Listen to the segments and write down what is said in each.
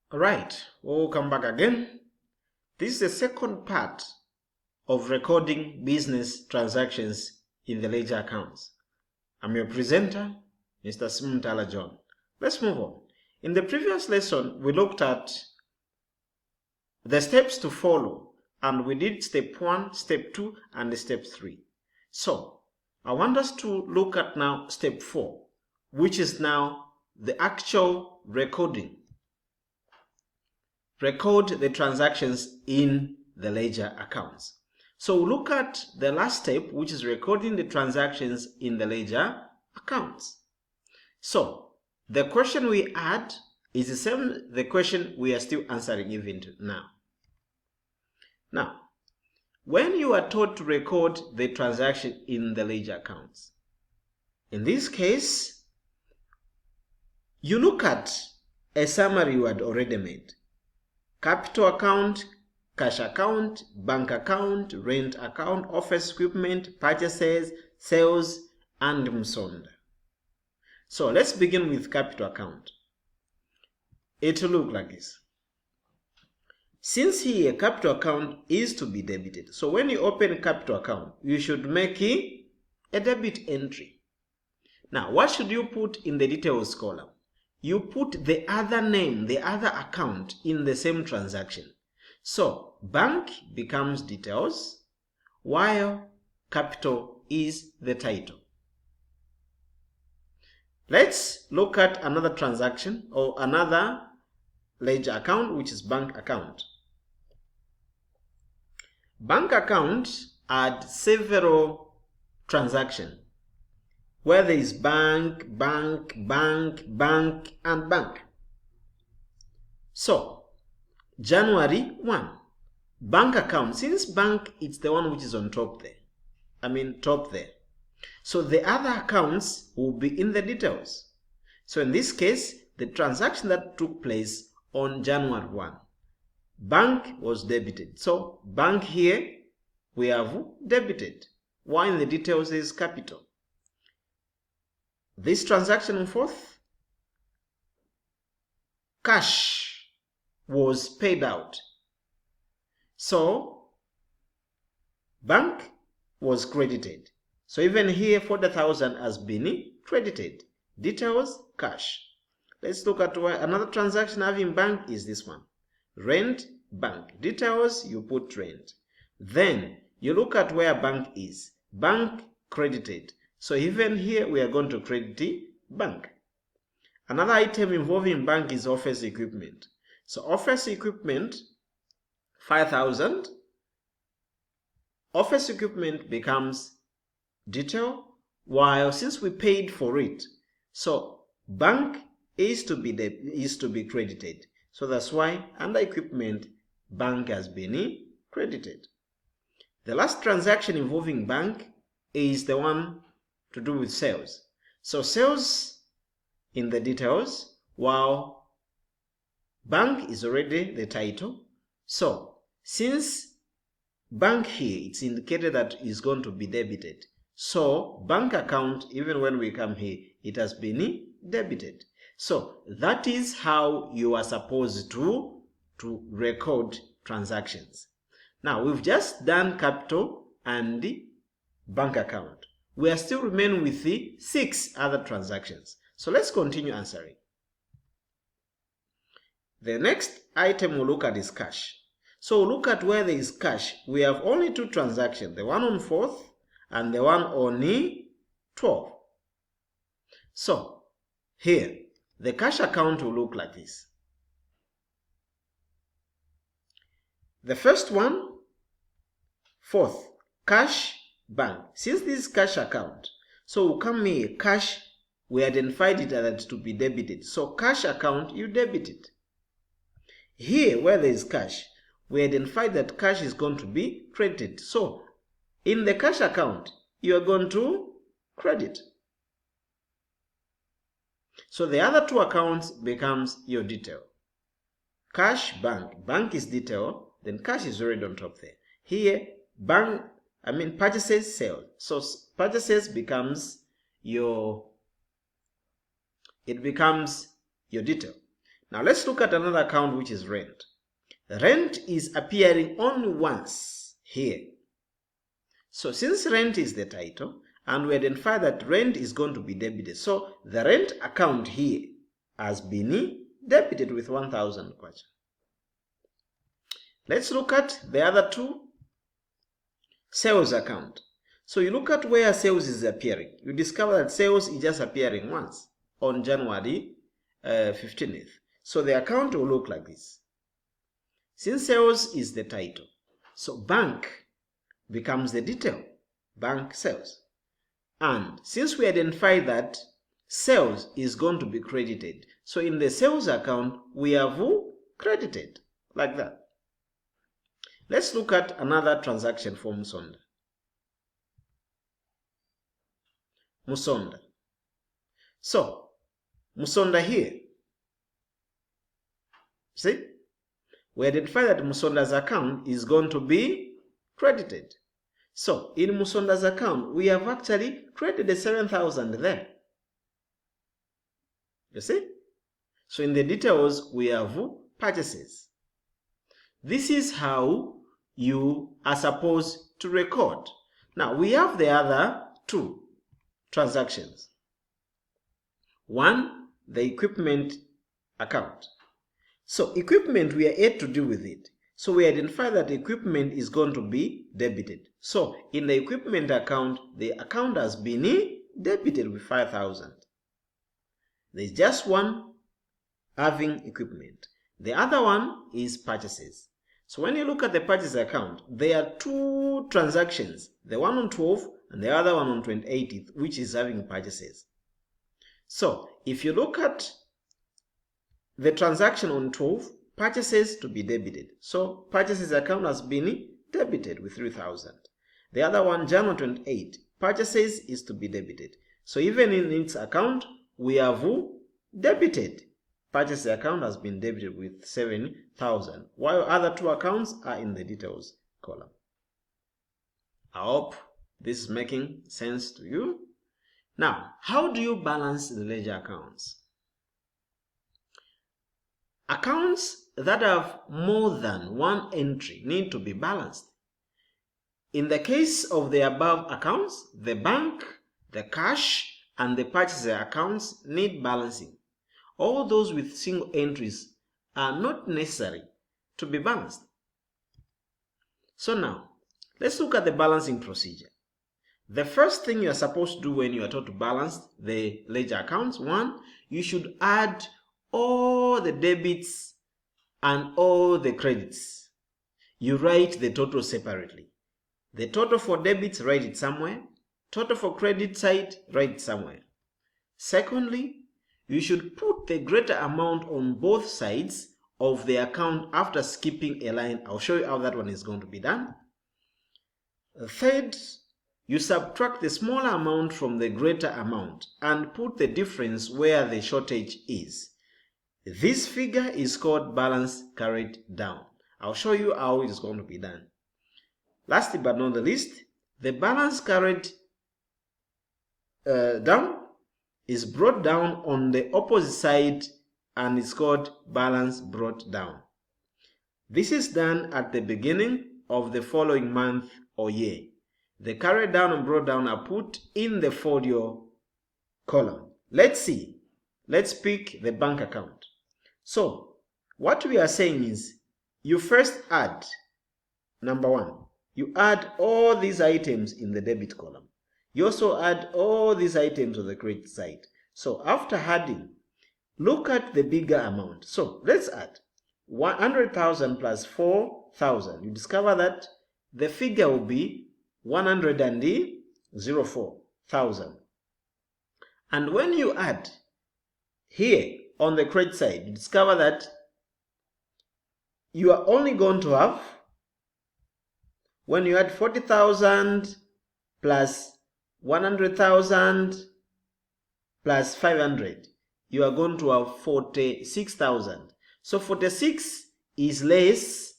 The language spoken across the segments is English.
Alright, welcome back again. This is the second part of recording business transactions in the ledger accounts. I'm your presenter, Mr. Simuntala John. Let's move on. In the previous lesson, we looked at the steps to follow, and we did step 1, step 2, and step 3. So, I want us to look at now step 4, which is now the actual recording. Record the transactions in the ledger accounts. So look at the last step, which is recording the transactions in the ledger accounts. So the question we had is the same the question we are still answering even now. Now, when you are told to record the transaction in the ledger accounts, in this case, you look at a summary you had already made. Capital account, cash account, bank account, rent account, office equipment, purchases, sales, and msonda. So let's begin with capital account. It will look like this. Since here capital account is to be debited, so when you open capital account, you should make a debit entry. Now, what should you put in the details column? You put the other name, the other account in the same transaction. So, bank becomes details, while capital is the title. Let's look at another transaction or another ledger account, which is bank account. Bank account had several transactions, where there is bank, bank, bank, bank, and bank. So, January 1, bank account. Since bank, it's the one which is on top there. Top there. So, the other accounts will be in the details. So, in this case, the transaction that took place on January 1, bank was debited. So, bank here, we have debited. While in the details is capital. This transaction on 4th, cash was paid out. So, bank was credited. So, even here, 40,000 has been credited. Details, cash. Let's look at another transaction having bank is this one. Rent, bank. Details, you put rent. Then, you look at where bank is. Bank credited. So even here, we are going to credit the bank. Another item involving bank is office equipment. So office equipment, 5,000. Office equipment becomes detail, while since we paid for it, so bank is to be credited. So that's why under equipment, bank has been credited. The last transaction involving bank is the one to do with sales. So sales in the details, while bank is already the title. So since bank here, it's indicated that is going to be debited. So bank account, even when we come here, it has been debited. So that is how you are supposed to record transactions. Now we've just done capital and bank account. We are still remaining with the 6 other transactions. So let's continue answering. The next item we'll look at is cash. So look at where there is cash. We have only 2 transactions, the one on 4th and the one on 12th. So here, the cash account will look like this. The first one, 4th, cash, bank. Since this is cash account, so we'll come here, cash, we identified it as to be debited. So cash account, you debit it. Here, where there is cash, we identified that cash is going to be credited. So in the cash account, you are going to credit. So the other 2 accounts becomes your detail. Cash, bank. Bank is detail, then cash is already on top there. Here, bank, purchases, sales. So purchases becomes your detail. Now let's look at another account, which is rent. Rent is appearing only once here. So since rent is the title, and we identify that rent is going to be debited, so the rent account here has been debited with 1,000 kwacha. Let's look at the other two. Sales account. So you look at where sales is appearing. You discover that sales is just appearing once on January 15th. So the account will look like this. Since sales is the title, so bank becomes the detail, bank sales. And since we identify that sales is going to be credited, so in the sales account, we have credited, like that. Let's look at another transaction for Musonda. Musonda. So, Musonda here. See? We identify that Musonda's account is going to be credited. So, in Musonda's account, we have actually credited 7,000 there. You see? So, in the details, we have purchases. This is how you are supposed to record. Now, we have the other two transactions. One, the equipment account. So, equipment, we are yet to deal with it. So, we identify that equipment is going to be debited. So, in the equipment account, the account has been debited with 5,000. There's just one having equipment. The other one is purchases. So when you look at the purchase account, there are two transactions, the one on 12th and the other one on 28th, which is having purchases. So if you look at the transaction on 12th, purchases to be debited. So purchases account has been debited with 3,000. The other one, January 28, purchases is to be debited. So even in its account, we have debited. Purchase account has been debited with 7,000, while other two accounts are in the details column. I hope this is making sense to you. Now, how do you balance the ledger accounts? Accounts that have more than one entry need to be balanced. In the case of the above accounts, the bank, the cash, and the purchaser accounts need balancing. All those with single entries are not necessary to be balanced. So now, let's look at the balancing procedure. The first thing you are supposed to do when you are taught to balance the ledger accounts, one, you should add all the debits and all the credits. You write the total separately. The total for debits, write it somewhere. Total for credit side, write it somewhere. Secondly, you should put the greater amount on both sides of the account after skipping a line. I'll show you how that one is going to be done. Third, you subtract the smaller amount from the greater amount and put the difference where the shortage is. This figure is called balance carried down. I'll show you how it is going to be done. Lastly but not the least, the balance carried down is brought down on the opposite side and is called balance brought down. This is done at the beginning of the following month or year. The carried down and brought down are put in the folio column. Let's see. Let's pick the bank account. So, what we are saying is, you first add, number one, you add all these items in the debit column. You also add all these items on the credit side. So after adding, look at the bigger amount. So let's add 100,000 plus 4,000. You discover that the figure will be 104,000. And when you add here on the credit side, you discover that you are only going to have, when you add 40,000 plus 100,000 plus 500, you are going to have 46,000. So 46 is less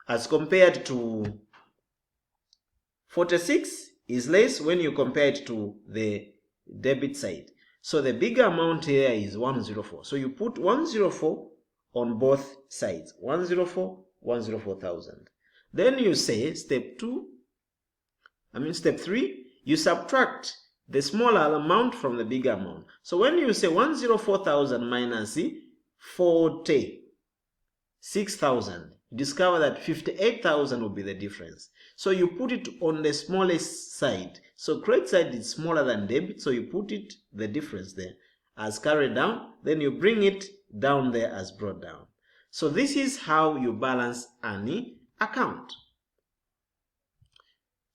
as compared to 46 is less when you compare it to the debit side. So the bigger amount here is 104. So you put 104 on both sides. 104, 104,000. Then you say step 3, you subtract the smaller amount from the bigger amount. So when you say 104,000 minus 46,000, you discover that 58,000 will be the difference. So you put it on the smallest side. So credit side is smaller than debit, so you put it, the difference there, as carried down, then you bring it down there as brought down. So this is how you balance any account.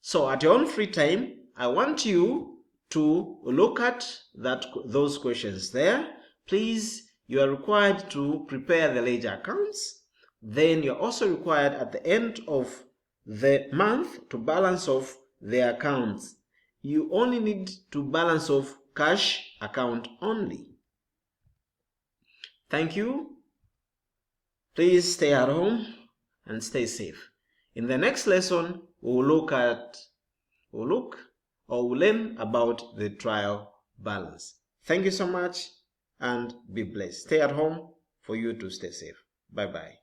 So at your own free time, I want you to look at those questions there. Please, you are required to prepare the ledger accounts. Then you're also required at the end of the month to balance off the accounts. You only need to balance off cash account only. Thank you. Please stay at home and stay safe. In the next lesson, we'll learn about the trial balance. Thank you so much and be blessed. Stay at home for you to stay safe. Bye-bye.